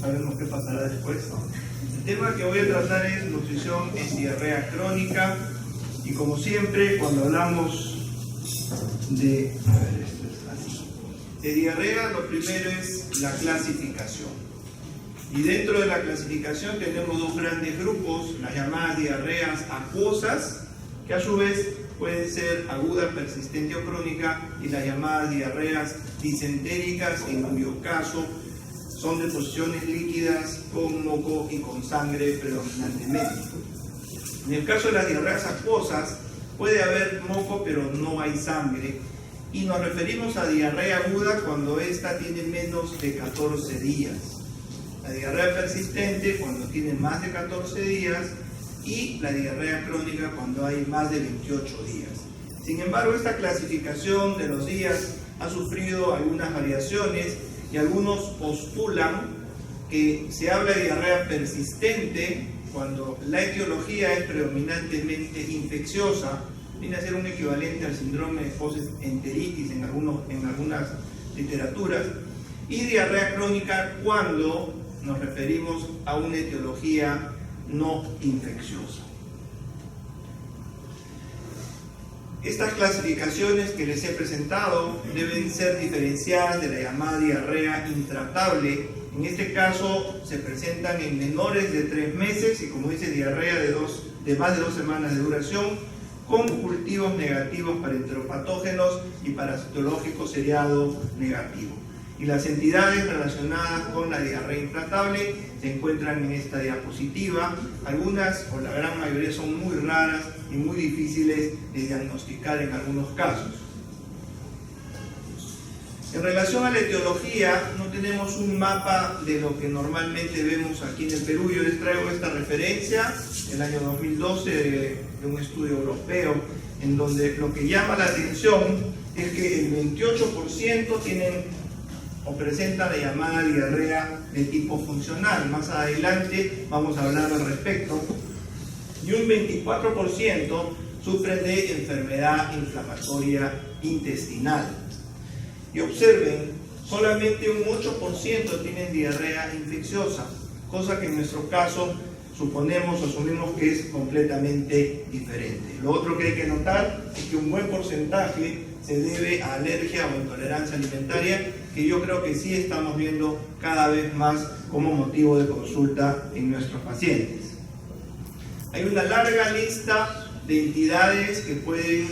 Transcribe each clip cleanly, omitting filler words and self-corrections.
Sabemos qué pasará después. El tema que voy a tratar es nutrición en diarrea crónica, y como siempre cuando hablamos de diarrea, lo primero es la clasificación, y dentro de la clasificación tenemos dos grandes grupos: las llamadas diarreas acuosas, que a su vez pueden ser aguda, persistente o crónica, y las llamadas diarreas disentéricas, en cuyo caso son deposiciones líquidas con moco y con sangre predominantemente. En el caso de las diarreas acuosas puede haber moco pero no hay sangre, y nos referimos a diarrea aguda cuando ésta tiene menos de 14 días. La diarrea persistente cuando tiene más de 14 días, y la diarrea crónica cuando hay más de 28 días. Sin embargo, esta clasificación de los días ha sufrido algunas variaciones, y algunos postulan que se habla de diarrea persistente cuando la etiología es predominantemente infecciosa, viene a ser un equivalente al síndrome de postenteritis en algunas literaturas, y diarrea crónica cuando nos referimos a una etiología no infecciosa. Estas clasificaciones que les he presentado deben ser diferenciadas de la llamada diarrea intratable. En este caso se presentan en menores de 3 meses y, como dice, diarrea de más de 2 semanas de duración, con cultivos negativos para enteropatógenos y parasitológico seriado negativo. Y las entidades relacionadas con la diarrea intratable se encuentran en esta diapositiva. Algunas o la gran mayoría son muy raras y muy difíciles de diagnosticar en algunos casos. En relación a la etiología, no tenemos un mapa de lo que normalmente vemos aquí en el Perú. Yo les traigo esta referencia del año 2012 de un estudio europeo, en donde lo que llama la atención es que el 28% tienen o presentan la llamada diarrea de tipo funcional. Más adelante vamos a hablar al respecto. Y un 24% sufren de enfermedad inflamatoria intestinal. Y observen, solamente un 8% tienen diarrea infecciosa, cosa que en nuestro caso asumimos que es completamente diferente. Lo otro que hay que notar es que un buen porcentaje se debe a alergia o intolerancia alimentaria, que yo creo que sí estamos viendo cada vez más como motivo de consulta en nuestros pacientes. Hay una larga lista de entidades que pueden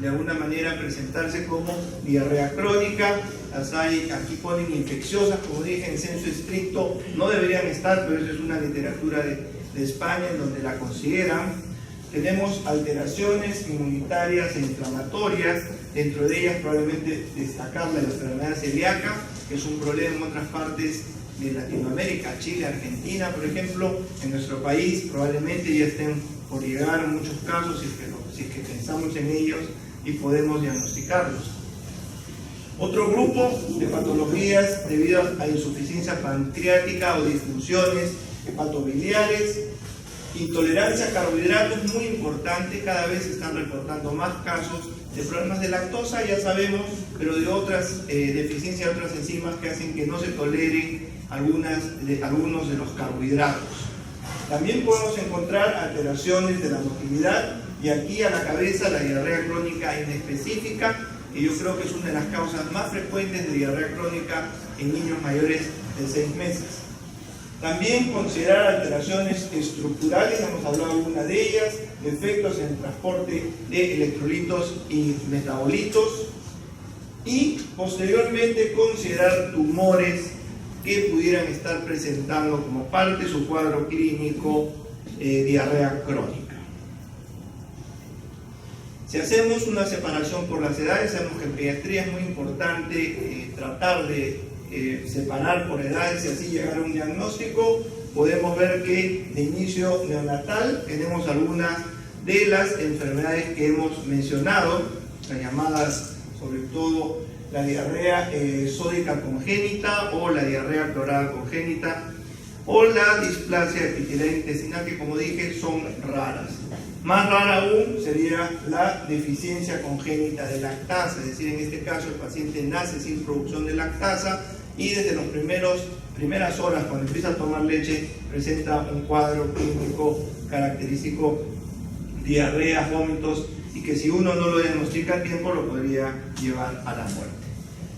de alguna manera presentarse como diarrea crónica. Las hay, aquí ponen infecciosas, como dije, en censo estricto no deberían estar, pero esa es una literatura de España en donde la consideran. Tenemos alteraciones inmunitarias e inflamatorias, dentro de ellas probablemente destacar la enfermedad celíaca, que es un problema en otras partes de Latinoamérica, Chile, Argentina, por ejemplo. En nuestro país probablemente ya estén por llegar muchos casos, si es que pensamos en ellos y podemos diagnosticarlos. Otro grupo de patologías debido a insuficiencia pancreática o disfunciones hepatobiliares. Intolerancia a carbohidratos, muy importante, cada vez se están reportando más casos de problemas de lactosa, ya sabemos, pero de otras deficiencias de otras enzimas que hacen que no se toleren algunos de los carbohidratos. También podemos encontrar alteraciones de la motilidad, y aquí a la cabeza la diarrea crónica inespecífica, que yo creo que es una de las causas más frecuentes de diarrea crónica en niños mayores de 6 meses. También considerar alteraciones estructurales, hemos hablado de alguna de ellas, defectos en el transporte de electrolitos y metabolitos, y posteriormente considerar tumores que pudieran estar presentando como parte de su cuadro clínico diarrea crónica. Si hacemos una separación por las edades, sabemos que en pediatría es muy importante tratar de separar por edades y así llegar a un diagnóstico. Podemos ver que de inicio neonatal tenemos algunas de las enfermedades que hemos mencionado, las llamadas, sobre todo la diarrea sódica congénita o la diarrea clorada congénita, o la displasia epitelial intestinal, que como dije son raras. Más rara aún sería la deficiencia congénita de lactasa, es decir, en este caso el paciente nace sin producción de lactasa y desde los primeros primeras horas, cuando empieza a tomar leche, presenta un cuadro clínico característico, diarreas, vómitos, y que si uno no lo diagnostica a tiempo lo podría llevar a la muerte.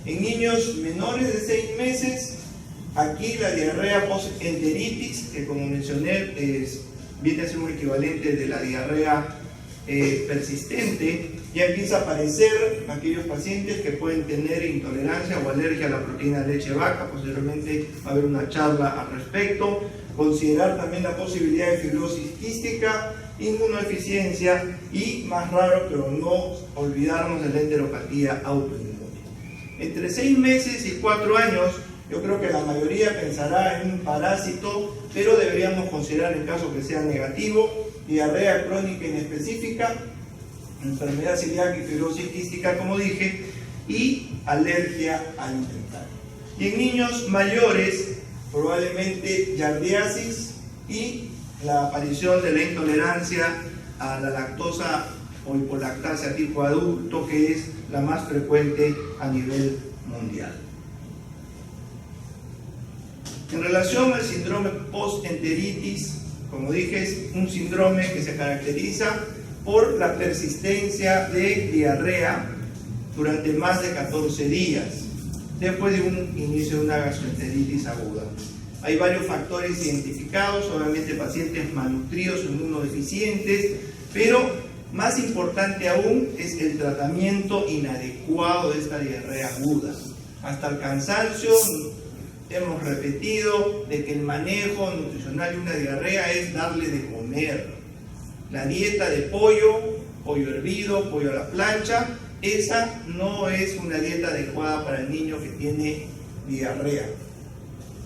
En niños menores de 6 meses, aquí la diarrea post-enteritis, que como mencioné, viene a ser un equivalente de la diarrea persistente, ya empieza a aparecer en aquellos pacientes que pueden tener intolerancia o alergia a la proteína de leche de vaca. Posteriormente va a haber una charla al respecto. Considerar también la posibilidad de fibrosis quística, inmunodeficiencia y, más raro, pero no olvidarnos de la enteropatía autoinmune. Entre 6 meses y 4 años, yo creo que la mayoría pensará en un parásito, pero deberíamos considerar, en caso que sea negativo, diarrea crónica inespecífica, enfermedad celíaca y fibrosis quística, como dije, y alergia alimentaria. Y en niños mayores, probablemente giardiasis y la aparición de la intolerancia a la lactosa o hipolactasia tipo adulto, que es la más frecuente a nivel mundial. En relación al síndrome post-enteritis, como dije, es un síndrome que se caracteriza por la persistencia de diarrea durante más de 14 días, después de un inicio de una gastroenteritis aguda. Hay varios factores identificados, obviamente pacientes malnutridos o inmunodeficientes, pero más importante aún es el tratamiento inadecuado de esta diarrea aguda. Hasta el cansancio hemos repetido de que el manejo nutricional de una diarrea es darle de comer. La dieta de pollo hervido, pollo a la plancha, esa no es una dieta adecuada para el niño que tiene diarrea.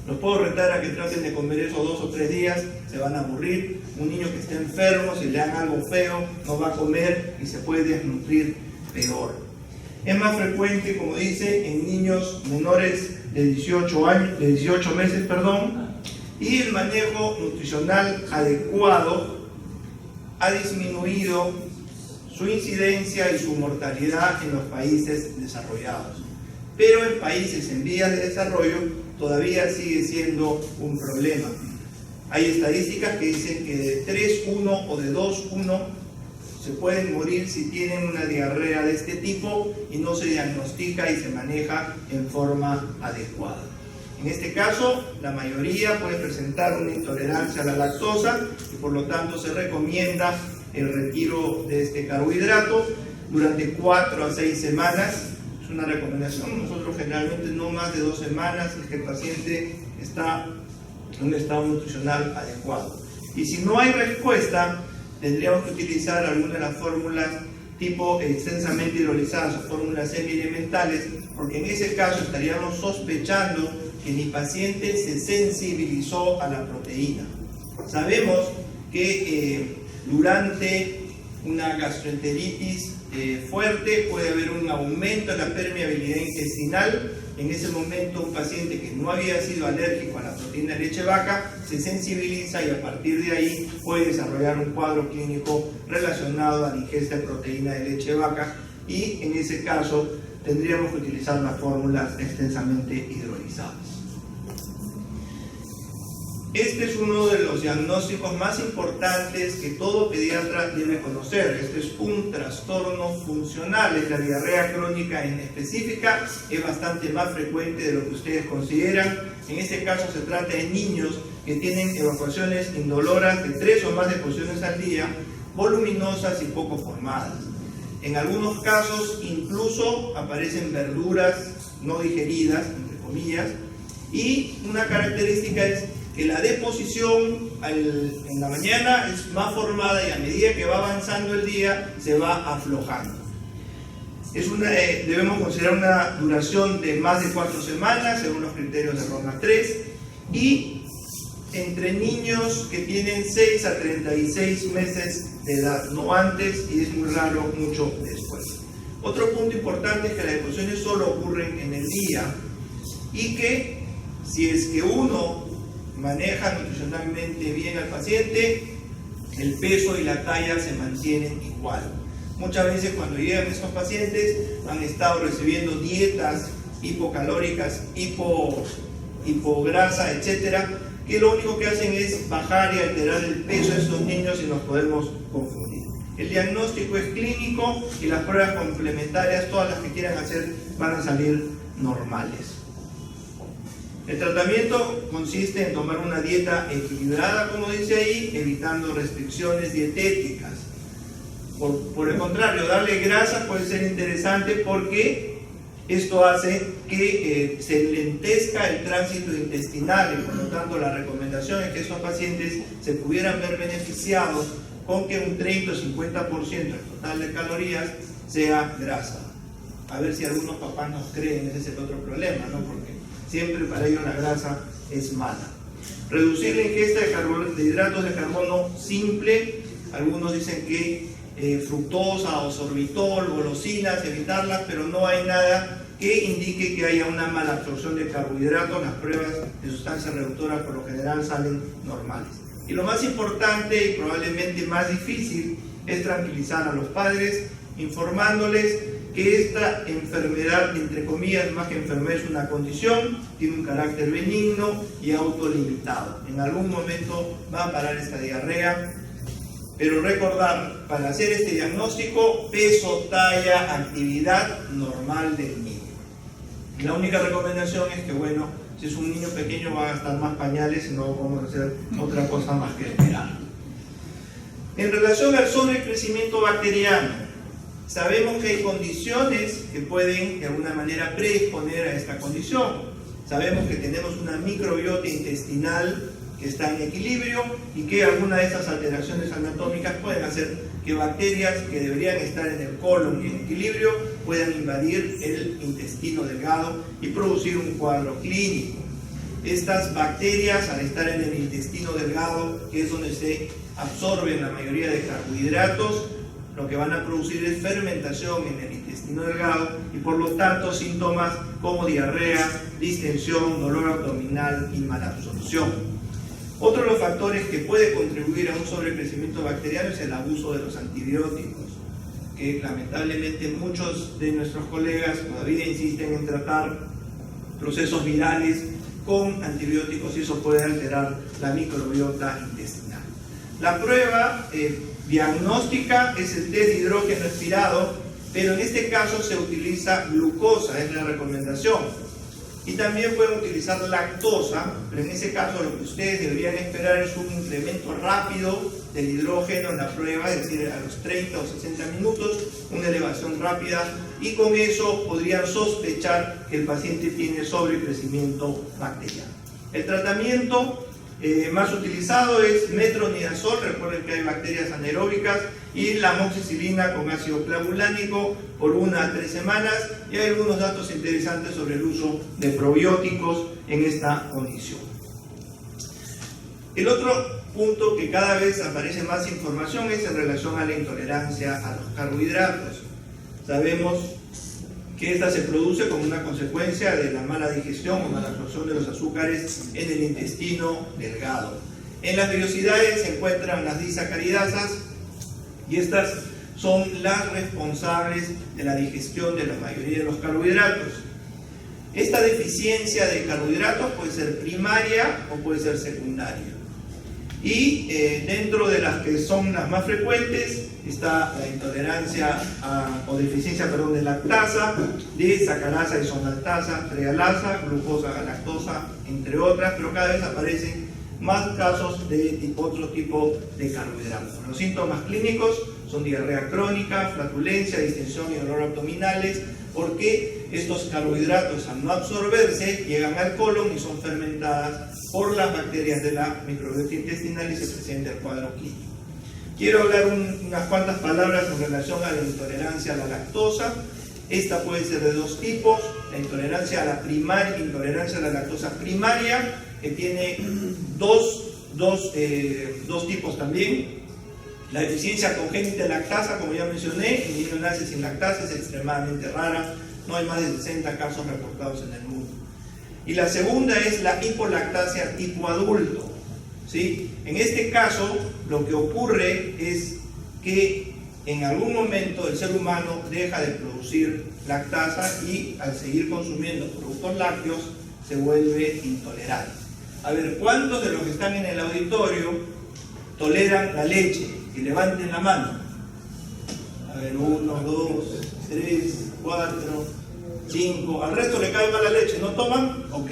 Los puedo retar a que traten de comer eso 2 o 3 días, se van a aburrir. Un niño que esté enfermo, si le dan algo feo, no va a comer y se puede desnutrir peor. Es más frecuente, como dice, en niños menores de 18 meses, y el manejo nutricional adecuado ha disminuido su incidencia y su mortalidad en los países desarrollados. Pero en países en vías de desarrollo todavía sigue siendo un problema. Hay estadísticas que dicen que de 3-1 o de 2-1 se pueden morir si tienen una diarrea de este tipo y no se diagnostica y se maneja en forma adecuada. En este caso, la mayoría puede presentar una intolerancia a la lactosa y por lo tanto se recomienda el retiro de este carbohidrato durante 4 a 6 semanas. Es una recomendación, nosotros generalmente no más de 2 semanas si es que el paciente está en un estado nutricional adecuado. Y si no hay respuesta, tendríamos que utilizar alguna de las fórmulas tipo extensamente hidrolizadas o fórmulas semi-elementales, porque en ese caso estaríamos sospechando que mi paciente se sensibilizó a la proteína. Sabemos que durante una gastroenteritis fuerte puede haber un aumento en la permeabilidad intestinal. En ese momento un paciente que no había sido alérgico a la proteína de leche de vaca se sensibiliza y a partir de ahí puede desarrollar un cuadro clínico relacionado a la ingesta de proteína de leche de vaca, y en ese caso tendríamos que utilizar las fórmulas extensamente hidrolizadas. Este es uno de los diagnósticos más importantes que todo pediatra debe conocer. Este es un trastorno funcional, es la diarrea crónica en específica, es bastante más frecuente de lo que ustedes consideran. En este caso se trata de niños que tienen evacuaciones indoloras de 3 o más deposiciones al día, voluminosas y poco formadas. En algunos casos incluso aparecen verduras no digeridas, entre comillas, y una característica es que la deposición en la mañana es más formada y a medida que va avanzando el día se va aflojando. Debemos considerar una duración de más de 4 semanas según los criterios de Roma 3, y entre niños que tienen 6 a 36 meses de edad, no antes, y es muy raro mucho después. Otro punto importante es que las deposiciones solo ocurren en el día y que si es que uno maneja nutricionalmente bien al paciente, el peso y la talla se mantienen igual. Muchas veces cuando llegan estos pacientes han estado recibiendo dietas hipocalóricas, hipograsa, etcétera, que lo único que hacen es bajar y alterar el peso de estos niños y nos podemos confundir. El diagnóstico es clínico y las pruebas complementarias, todas las que quieran hacer, van a salir normales. El tratamiento consiste en tomar una dieta equilibrada, como dice ahí, evitando restricciones dietéticas. Por el contrario, darle grasa puede ser interesante porque esto hace que se lentezca el tránsito intestinal y por lo tanto la recomendación es que estos pacientes se pudieran ver beneficiados con que un 30 o 50% del total de calorías sea grasa. A ver si algunos papás nos creen, ese es el otro problema, ¿no? Porque siempre para ellos la grasa es mala. Reducir la ingesta de hidratos de carbono simple, algunos dicen que fructosa o sorbitol, golosinas, evitarlas, pero no hay nada que indique que haya una mala absorción de carbohidratos. Las pruebas de sustancias reductoras por lo general salen normales. Y lo más importante y probablemente más difícil es tranquilizar a los padres, informándoles que esta enfermedad, entre comillas, más que enfermedad, es una condición, tiene un carácter benigno y autolimitado. En algún momento va a parar esta diarrea, pero recordar, para hacer este diagnóstico, peso, talla, actividad normal del niño. Y la única recomendación es que, bueno, si es un niño pequeño va a gastar más pañales y no vamos a hacer otra cosa más que esperar. En relación al sobrecrecimiento bacteriano, sabemos que hay condiciones que pueden de alguna manera predisponer a esta condición. Sabemos que tenemos una microbiota intestinal que está en equilibrio y que alguna de estas alteraciones anatómicas pueden hacer que bacterias que deberían estar en el colon y en equilibrio puedan invadir el intestino delgado y producir un cuadro clínico. Estas bacterias, al estar en el intestino delgado, que es donde se absorben la mayoría de carbohidratos, lo que van a producir es fermentación en el intestino delgado y por lo tanto síntomas como diarrea, distensión, dolor abdominal y malabsorción. Otro de los factores que puede contribuir a un sobrecrecimiento bacteriano es el abuso de los antibióticos, que lamentablemente muchos de nuestros colegas todavía insisten en tratar procesos virales con antibióticos y eso puede alterar la microbiota intestinal. La prueba diagnóstica es el test de hidrógeno expirado, pero en este caso se utiliza glucosa, es la recomendación. Y también pueden utilizar lactosa, pero en ese caso lo que ustedes deberían esperar es un incremento rápido del hidrógeno en la prueba, es decir, a los 30 o 60 minutos, una elevación rápida, y con eso podrían sospechar que el paciente tiene sobrecrecimiento bacteriano. El tratamiento más utilizado es metronidazol, recuerden que hay bacterias anaeróbicas, y la amoxicilina con ácido clavulánico por 1 a 3 semanas, y hay algunos datos interesantes sobre el uso de probióticos en esta condición. El otro punto que cada vez aparece más información es en relación a la intolerancia a los carbohidratos. Sabemos que esta se produce como una consecuencia de la mala digestión o mala absorción de los azúcares en el intestino delgado. En las vellosidades se encuentran las disacaridasas y estas son las responsables de la digestión de la mayoría de los carbohidratos. Esta deficiencia de carbohidratos puede ser primaria o puede ser secundaria. Y dentro de las que son las más frecuentes está la intolerancia o deficiencia de lactasa, de sacarasa, isomaltasa, trehalasa, glucosa, galactosa, entre otras, pero cada vez aparecen más casos de otro tipo de carbohidratos. Los síntomas clínicos son diarrea crónica, flatulencia, distensión y dolor abdominales, porque estos carbohidratos al no absorberse llegan al colon y son fermentadas por las bacterias de la microbiota intestinal y se presenta el cuadro clínico. Quiero hablar unas cuantas palabras en relación a la intolerancia a la lactosa. Esta puede ser de dos tipos: la intolerancia a la primaria, intolerancia a la lactosa primaria, que tiene dos tipos también. La deficiencia congénita de lactasa, como ya mencioné, el niño nace sin lactasa, es extremadamente rara, no hay más de 60 casos reportados en el mundo. Y la segunda es la hipolactasia tipo adulto, ¿sí? En este caso, lo que ocurre es que en algún momento el ser humano deja de producir lactasa y al seguir consumiendo productos lácteos se vuelve intolerante. A ver, ¿cuántos de los que están en el auditorio toleran la leche? Que levanten la mano. A ver, 1, 2, 3, 4, 5. Al resto le cae mal la leche, ¿no toman? Ok.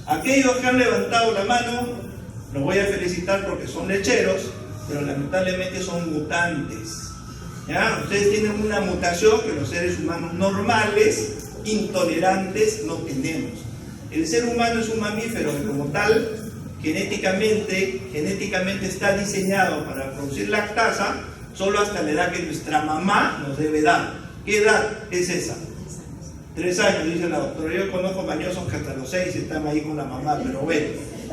Aquellos que han levantado la mano, los voy a felicitar porque son lecheros, pero lamentablemente son mutantes. ¿Ya? Ustedes tienen una mutación que los seres humanos normales, intolerantes, no tenemos. El ser humano es un mamífero y como tal, genéticamente está diseñado para producir lactasa solo hasta la edad que nuestra mamá nos debe dar. ¿Qué edad es esa? 3 años, dice la doctora. Yo conozco mañosos que hasta los 6 están ahí con la mamá, pero bueno,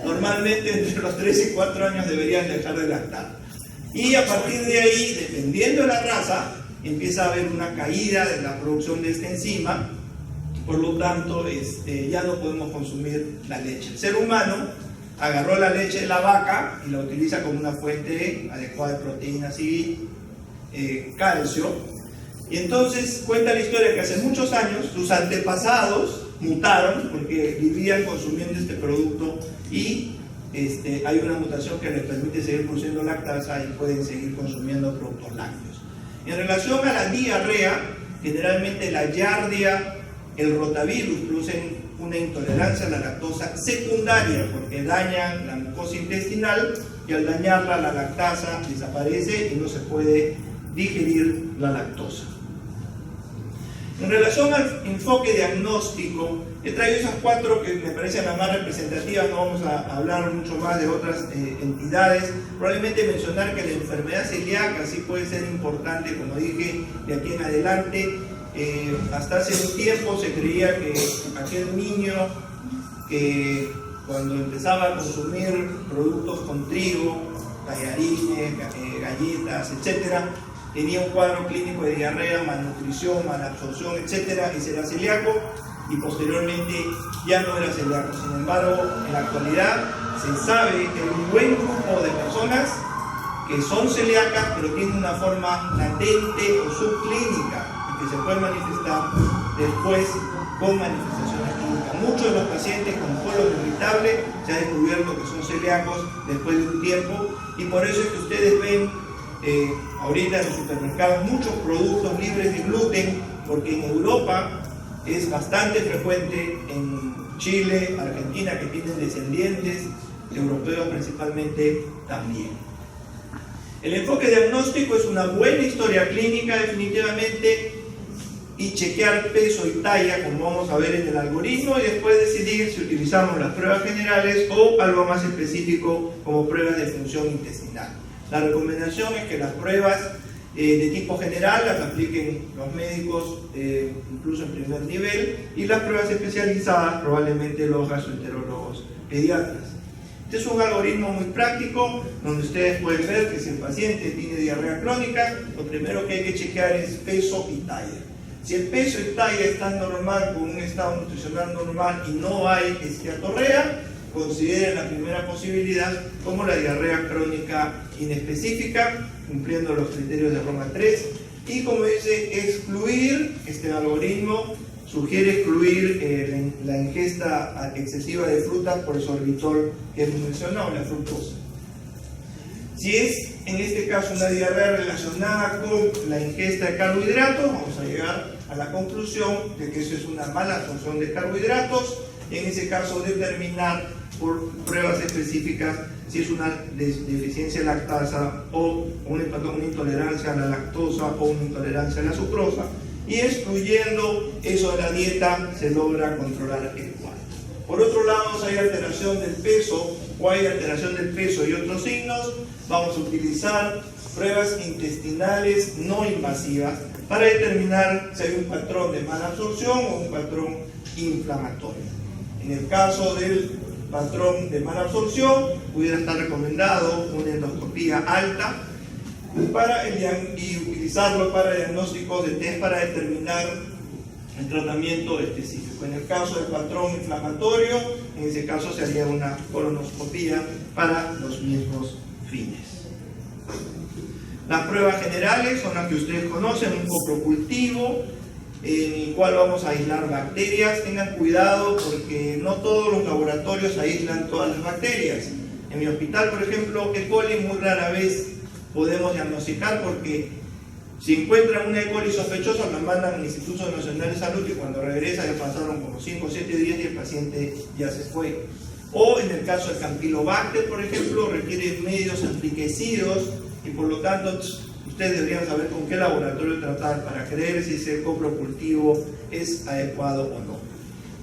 normalmente entre los 3 y 4 años deberían dejar de lactar. Y a partir de ahí, dependiendo de la raza, empieza a haber una caída de la producción de esta enzima, por lo tanto ya no podemos consumir la leche. El ser humano agarró la leche de la vaca y la utiliza como una fuente adecuada de proteínas y calcio. Y entonces cuenta la historia que hace muchos años sus antepasados mutaron porque vivían consumiendo este producto y hay una mutación que les permite seguir produciendo lactasa y pueden seguir consumiendo productos lácteos. En relación a la diarrea, generalmente la giardia, el rotavirus producen una intolerancia a la lactosa secundaria porque dañan la mucosa intestinal y al dañarla la lactasa desaparece y no se puede digerir la lactosa. En relación al enfoque diagnóstico, he traído esas 4 que me parecen las más representativas. No vamos a hablar mucho más de otras entidades. Probablemente mencionar que la enfermedad celíaca sí puede ser importante, como dije, de aquí en adelante. Hasta hace un tiempo se creía que aquel niño que cuando empezaba a consumir productos con trigo, tallarines, galletas, etcétera, tenía un cuadro clínico de diarrea, malnutrición, malabsorción, etcétera, y era celíaco, y posteriormente ya no era celíaco. Sin embargo, en la actualidad se sabe que hay un buen grupo de personas que son celíacas, pero tienen una forma latente o subclínica, y que se puede manifestar después con manifestaciones clínicas. Muchos de los pacientes con colon irritable se ha descubierto que son celíacos después de un tiempo, y por eso es que ustedes ven ahorita en los supermercados muchos productos libres de gluten, porque en Europa es bastante frecuente, en Chile, Argentina, que tienen descendientes europeos principalmente también. El enfoque diagnóstico es una buena historia clínica definitivamente y chequear peso y talla, como vamos a ver en el algoritmo, y después decidir si utilizamos las pruebas generales o algo más específico como pruebas de función intestinal. La recomendación es que las pruebas de tipo general las apliquen los médicos, incluso en primer nivel, y las pruebas especializadas probablemente los gastroenterólogos pediatras. Este es un algoritmo muy práctico, donde ustedes pueden ver que si el paciente tiene diarrea crónica, lo primero que hay que chequear es peso y talla. Si el peso y talla están normal, con un estado nutricional normal y no hay esteatorrea, consideren la primera posibilidad como la diarrea crónica inespecífica, cumpliendo los criterios de Roma 3, y como dice, excluir, este algoritmo sugiere excluir la ingesta excesiva de frutas por el sorbitol que hemos mencionado, la fructosa. Si es en este caso una diarrea relacionada con la ingesta de carbohidratos, vamos a llegar a la conclusión de que eso es una mala absorción de carbohidratos, y en ese caso determinar por pruebas específicas si es una deficiencia de lactasa o una intolerancia a la lactosa o una intolerancia a la sucrosa, y excluyendo eso de la dieta se logra controlar el cuadro. Por otro lado, si hay alteración del peso o hay alteración del peso y otros signos, vamos a utilizar pruebas intestinales no invasivas para determinar si hay un patrón de mala absorción o un patrón inflamatorio. En el caso del patrón de mala absorción, pudiera estar recomendado una endoscopía alta y utilizarlo para diagnósticos de test para determinar el tratamiento específico. En el caso del patrón inflamatorio, en ese caso se haría una colonoscopía para los mismos fines. Las pruebas generales son las que ustedes conocen: un coprocultivo, en el cual vamos a aislar bacterias. Tengan cuidado porque no todos los laboratorios aíslan todas las bacterias. En mi hospital, por ejemplo, E. coli muy rara vez podemos diagnosticar, porque si encuentran una E. coli sospechosa la mandan al Instituto Nacional de Salud y cuando regresa ya pasaron como 5 o 7 días y el paciente ya se fue. O en el caso del Campylobacter, por ejemplo, requiere medios enriquecidos y por lo tanto ustedes deberían saber con qué laboratorio tratar para creer si ese coprocultivo es adecuado o no.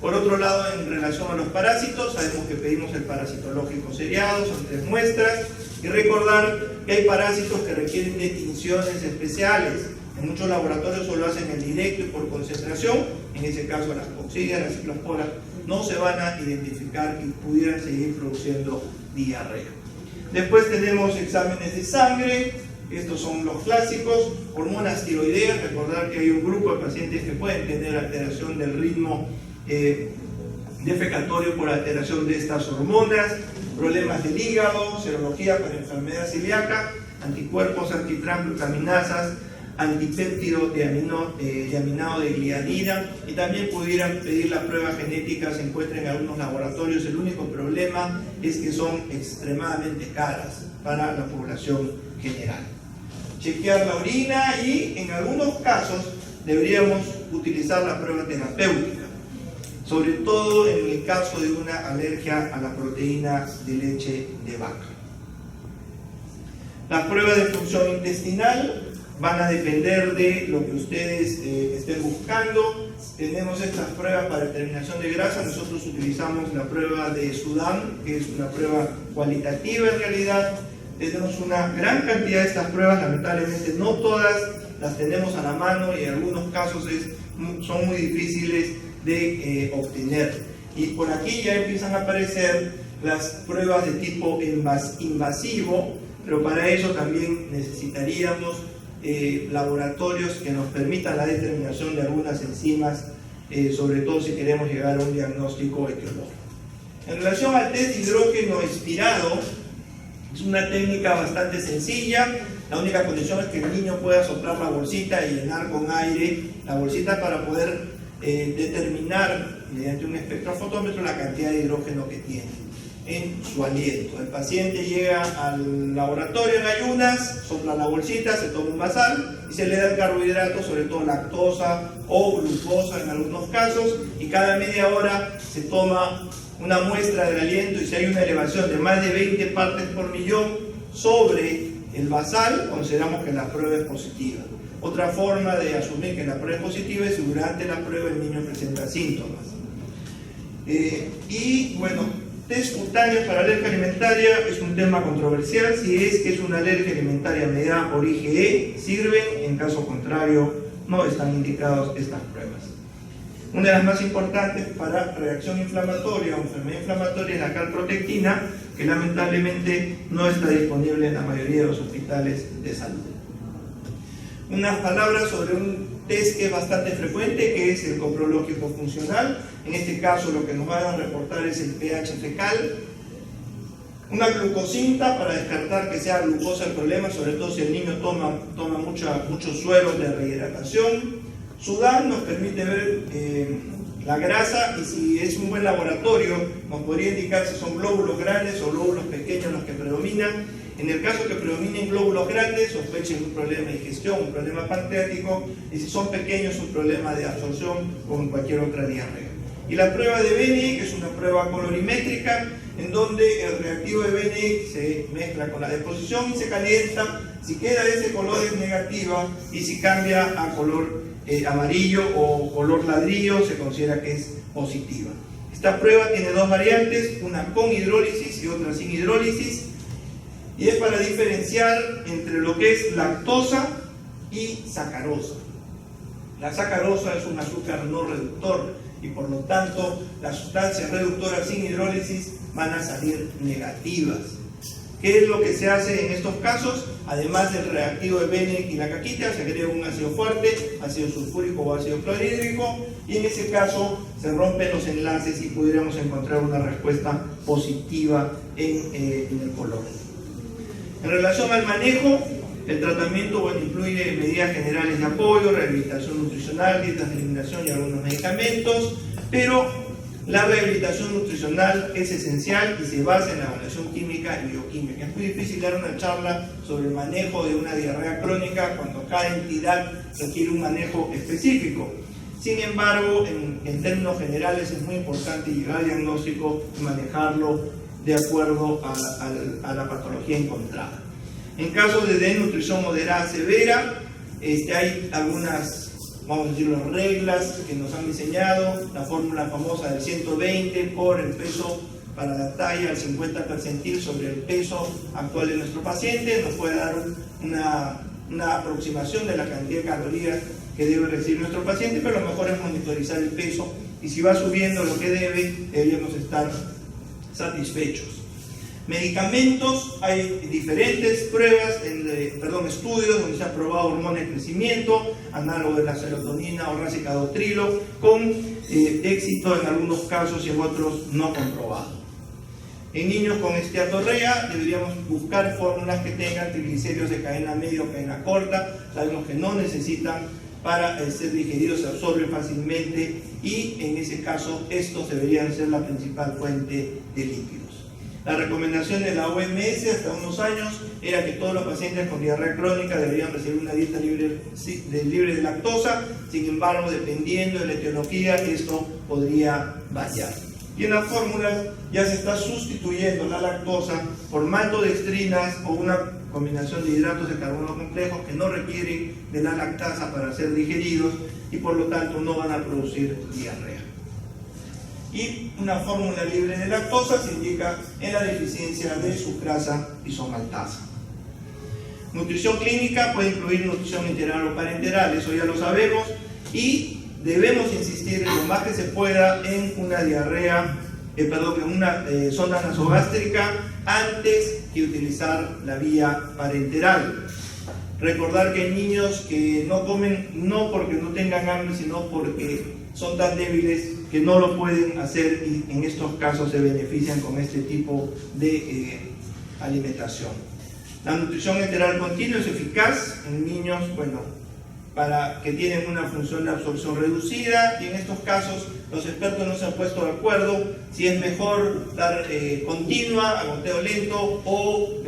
Por otro lado, en relación a los parásitos, sabemos que pedimos el parasitológico seriado, son 3 muestras, y recordar que hay parásitos que requieren de tinciones especiales. En muchos laboratorios solo hacen el directo y por concentración, en ese caso las coccidias, las ciclosporas no se van a identificar y pudieran seguir produciendo diarrea. Después tenemos exámenes de sangre, estos son los clásicos, hormonas tiroideas, recordar que hay un grupo de pacientes que pueden tener alteración del ritmo defecatorio por alteración de estas hormonas, problemas del hígado, serología para enfermedad celíaca, anticuerpos antitransglutaminasas, antipéptido de aminado de gliadina, y también pudieran pedir la prueba genética, se encuentra en algunos laboratorios. El único problema es que son extremadamente caras para la población general. Chequear la orina y en algunos casos deberíamos utilizar la prueba terapéutica, sobre todo en el caso de una alergia a la proteína de leche de vaca. Las pruebas de función intestinal van a depender de lo que ustedes estén buscando. Tenemos estas pruebas para determinación de grasa. Nosotros utilizamos la prueba de Sudán, que es una prueba cualitativa en realidad. Tenemos una gran cantidad de estas pruebas, lamentablemente no todas las tenemos a la mano y en algunos casos son muy difíciles de obtener. Y por aquí ya empiezan a aparecer las pruebas de tipo invasivo, pero para eso también necesitaríamos laboratorios que nos permitan la determinación de algunas enzimas, sobre todo si queremos llegar a un diagnóstico etiológico. En relación al test de hidrógeno expirado, es una técnica bastante sencilla. La única condición es que el niño pueda soplar la bolsita y llenar con aire la bolsita para poder determinar mediante un espectrofotómetro la cantidad de hidrógeno que tiene en su aliento. El paciente llega al laboratorio en ayunas, sopla la bolsita, se toma un basal y se le da el carbohidrato, sobre todo lactosa o glucosa en algunos casos, y cada media hora se toma una muestra del aliento, y si hay una elevación de más de 20 partes por millón sobre el basal, consideramos que la prueba es positiva. Otra forma de asumir que la prueba es positiva es si durante la prueba el niño presenta síntomas. Y bueno, test cutáneos para alergia alimentaria es un tema controversial. Si es que es una alergia alimentaria mediada por IgE, sirven; en caso contrario, no están indicados estas pruebas. Una de las más importantes para reacción inflamatoria o enfermedad inflamatoria es la calprotectina, que lamentablemente no está disponible en la mayoría de los hospitales de salud. Unas palabras sobre un test que es bastante frecuente, que es el coprológico funcional. En este caso lo que nos van a reportar es el pH fecal. Una glucosinta para descartar que sea glucosa el problema, sobre todo si el niño toma muchos sueros de rehidratación. Sudán nos permite ver la grasa, y si es un buen laboratorio nos podría indicar si son glóbulos grandes o glóbulos pequeños los que predominan. En el caso que predominen glóbulos grandes, sospechen un problema de digestión, un problema pancreático, y si son pequeños, un problema de absorción o en cualquier otra diarrea. Y la prueba de BNI, que es una prueba colorimétrica, en donde el reactivo de BNI se mezcla con la deposición y se calienta. Si queda de ese color es negativa, y si cambia a color amarillo o color ladrillo se considera que es positiva. Esta prueba tiene 2 variantes, una con hidrólisis y otra sin hidrólisis, y es para diferenciar entre lo que es lactosa y sacarosa. La sacarosa es un azúcar no reductor y por lo tanto las sustancias reductoras sin hidrólisis van a salir negativas. ¿Qué es lo que se hace en estos casos? Además del reactivo de BNI y la caquita, se agrega un ácido fuerte, ácido sulfúrico o ácido clorhídrico, y en ese caso se rompen los enlaces y pudiéramos encontrar una respuesta positiva en el color. En relación al manejo, El tratamiento, bueno, incluye medidas generales de apoyo, rehabilitación nutricional, dietas de eliminación y algunos medicamentos, pero la rehabilitación nutricional es esencial y se basa en la evaluación química y bioquímica. Es muy difícil dar una charla sobre el manejo de una diarrea crónica cuando cada entidad requiere un manejo específico. Sin embargo, en términos generales es muy importante llegar al diagnóstico y manejarlo de acuerdo a la patología encontrada. En casos de desnutrición moderada severa, hay algunas, vamos a decirlo, reglas que nos han diseñado, la fórmula famosa del 120 por el peso para la talla al 50 percentil sobre el peso actual de nuestro paciente, nos puede dar una aproximación de la cantidad de calorías que debe recibir nuestro paciente, pero lo mejor es monitorizar el peso y si va subiendo lo que debe, deberíamos estar satisfechos. Medicamentos, hay diferentes pruebas, estudios donde se ha probado hormona de crecimiento, análogo de la serotonina o racecadotrilo, con éxito en algunos casos y en otros no comprobado. En niños con esteatorrea deberíamos buscar fórmulas que tengan triglicéridos de cadena media o cadena corta, sabemos que no necesitan para ser digeridos, se absorben fácilmente y en ese caso estos deberían ser la principal fuente de lípidos. La recomendación de la OMS hasta unos años era que todos los pacientes con diarrea crónica deberían recibir una dieta libre de lactosa, sin embargo, dependiendo de la etiología, esto podría variar. Y en las fórmulas ya se está sustituyendo la lactosa por maltodextrinas o una combinación de hidratos de carbono complejos que no requieren de la lactasa para ser digeridos y por lo tanto no van a producir diarrea. Y una fórmula libre de lactosa se indica en la deficiencia de sucrasa isomaltasa. Nutrición clínica puede incluir nutrición integral o parenteral, eso ya lo sabemos, y debemos insistir lo más que se pueda en una diarrea, en una sonda nasogástrica antes que utilizar la vía parenteral. Recordar que hay niños que no comen no porque no tengan hambre, sino porque son tan débiles que no lo pueden hacer y en estos casos se benefician con este tipo de alimentación. La nutrición enteral continua es eficaz en niños, para que tienen una función de absorción reducida y en estos casos los expertos no se han puesto de acuerdo si es mejor dar continua, a goteo lento o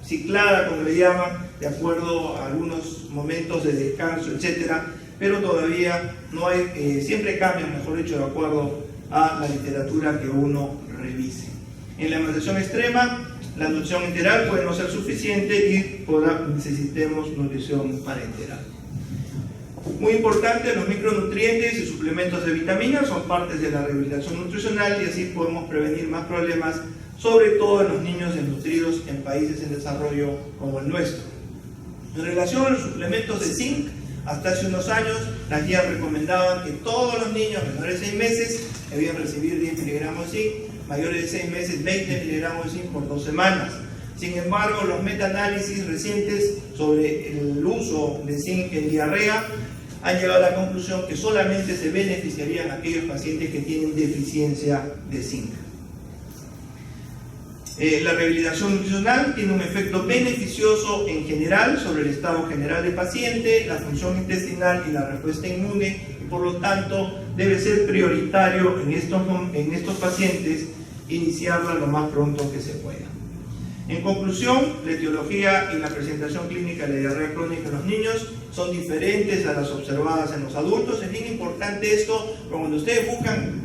ciclada, como le llaman, de acuerdo a algunos momentos de descanso, etcétera. Pero todavía no hay, siempre cambian, mejor dicho, de acuerdo a la literatura que uno revise. En la alimentación extrema, la nutrición enteral puede no ser suficiente y necesitemos nutrición parenteral. Muy importante, los micronutrientes y suplementos de vitaminas son partes de la rehabilitación nutricional y así podemos prevenir más problemas, sobre todo en los niños desnutridos en países en desarrollo como el nuestro. En relación a los suplementos de zinc, hasta hace unos años las guías recomendaban que todos los niños menores de 6 meses debían recibir 10 miligramos de zinc, mayores de 6 meses 20 miligramos de zinc por 2 semanas. Sin embargo, los metaanálisis recientes sobre el uso de zinc en diarrea han llegado a la conclusión que solamente se beneficiarían aquellos pacientes que tienen deficiencia de zinc. La rehabilitación nutricional tiene un efecto beneficioso en general sobre el estado general del paciente, la función intestinal y la respuesta inmune, y por lo tanto debe ser prioritario en estos pacientes iniciarla lo más pronto que se pueda. En conclusión, la etiología y la presentación clínica de la diarrea crónica en los niños son diferentes a las observadas en los adultos. Es bien importante esto, porque cuando ustedes buscan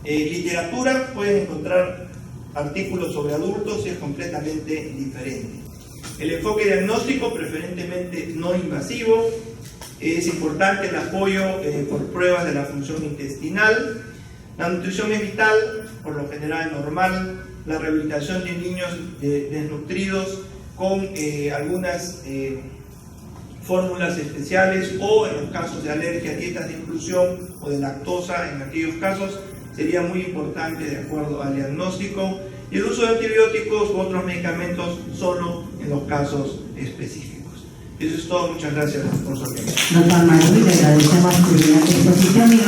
literatura pueden encontrar artículos sobre adultos y es completamente diferente. El enfoque diagnóstico, preferentemente no invasivo, es importante el apoyo por pruebas de la función intestinal. La nutrición es vital, por lo general normal. La rehabilitación de niños desnutridos con algunas fórmulas especiales o en los casos de alergia, dietas de inclusión o de lactosa, en aquellos casos sería muy importante de acuerdo al diagnóstico, y el uso de antibióticos u otros medicamentos solo en los casos específicos. Eso es todo, muchas gracias por su atención. Doctor Martí, le agradecemos su exposición.